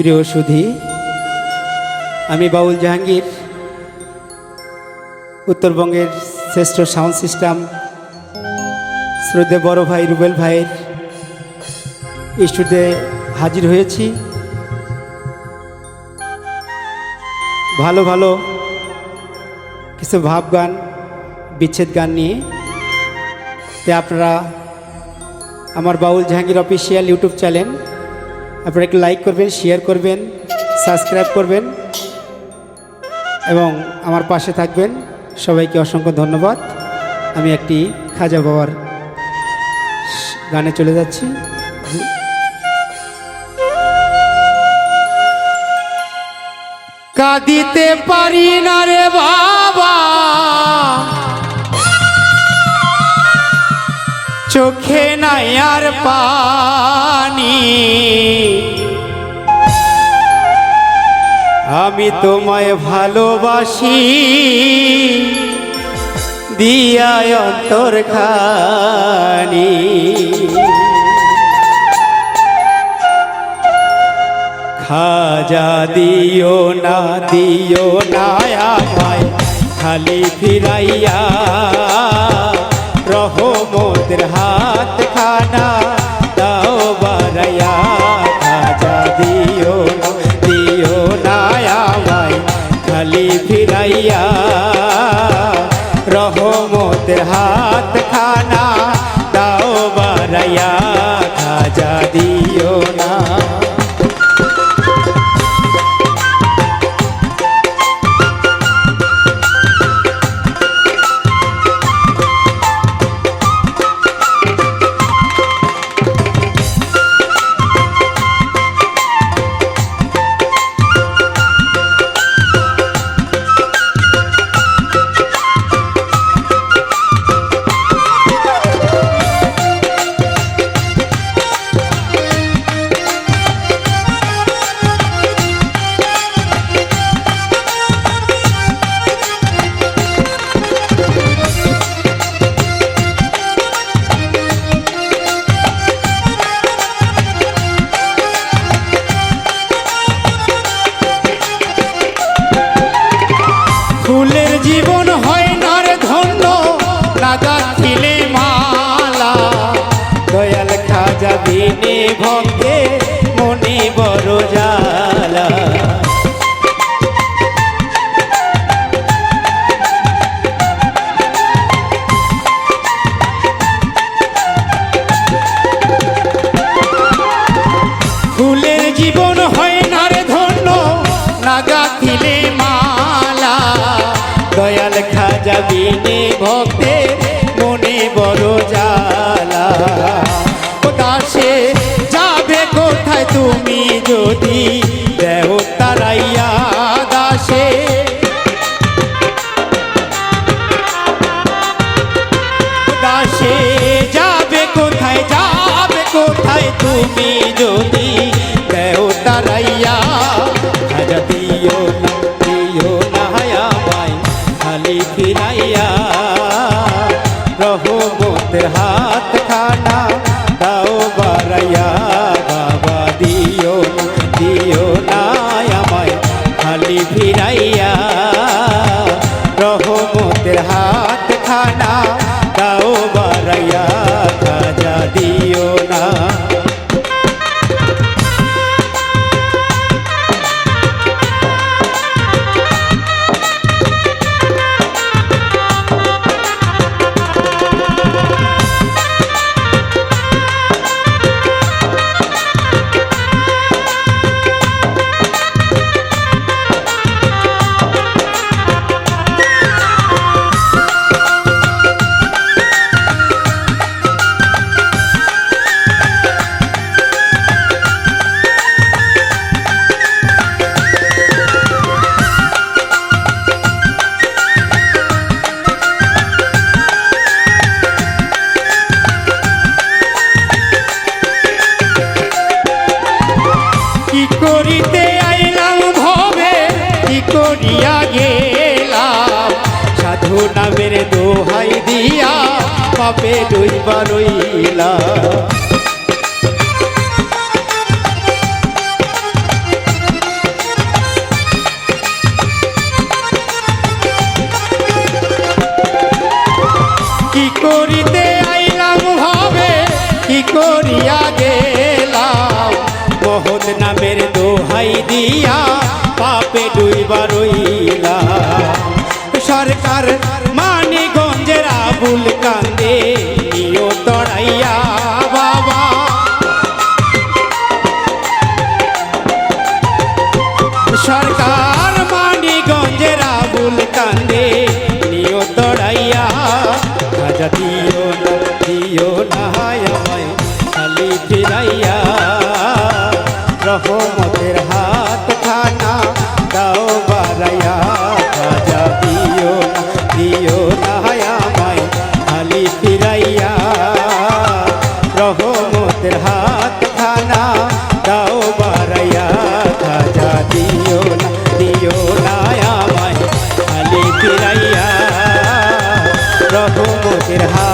প্রিয় সুধী, আমি বাউল জাহাঙ্গীর উত্তরবঙ্গের শ্রেষ্ঠ সাউন্ড সিস্টেম শ্রদ্ধেয় বড় ভাই রুবেল ভাইয়ের স্টুডিওতে হাজির হয়েছি। ভালো ভালো কিছু ভাব গান, বিচ্ছেদ গান নিয়ে। তাই আপনারা আমার বাউল জাহাঙ্গীর অফিসিয়াল ইউটিউব চ্যানেল আপনারা একটু লাইক করবেন, শেয়ার করবেন, সাবস্ক্রাইব করবেন এবং আমার পাশে থাকবেন। সবাইকে অসংখ্য ধন্যবাদ। আমি একটি খাজা বাবার গানে চলে যাচ্ছি। কাঁদিতে পারি না রে বাবা, চোখে নাই আর পানি, আমি তোমায় ভালোবাসি দিয়া অন্তর খানি। খাজা দিও না আমায় খালি ফিরাইয়া, রহমতের হাত খানা দাও বারাইয়া। খাজা দিও না আমায় খালি ফিরাইয়া, রহমতের হাত খানা দাও বারাইয়া। খাজা দিও না। ফুলের জীবন হয় না রে ধন্য, লাগা ছিলে মালা। দয়াল খাজা বিনে ভক্তে মনে বড় জ্বালা। ফুলের জীবন হয় না রে ধন্য, লাগা ছিলে মালা। দয়াল খাজা বিনে ভক্তে মনে বড় জ্বালা। দাসে যাবে কোথায় তুমি যদি দেও তারাইয়া। দাসে দাসে যাবে কোথায় তুমি যদি দেও তারাইয়া। খাজা দিও না আমায় খালি ফিরাইয়া, রহমতের হাত খানা দাও বারাইয়া। বাবা দিও না আমায় খালি ফিরাইয়া, রহমতের হাত খানা দাও বারাইয়া। খাজা দিও না। কি করিতে আইলাম ভবে, কি করিয়া গেলাম, সাধু নামের দোহাই দিয়া পাপে ডুইবা রইলাম। নামের দোহাই দিয়া পাপে ডুইবা রইলা সরকার মানিকগঞ্জের আবুল কান্দে নিও তড়াইয়া বাবা সরকার মানিকগঞ্জের আবুল কান্দে নিও তড়াইয়া রাজা দিও না আমায় খালি ফিরাইয়া রহমতের হাত খানা দাও বারাইয়া রাজা দিও না আমায় খালি ফিরাইয়া রহমতের হাত খানা দাও বারাইয়া রাজা দিও না আমায় খালি ফিরাইয়া রহমতের হাত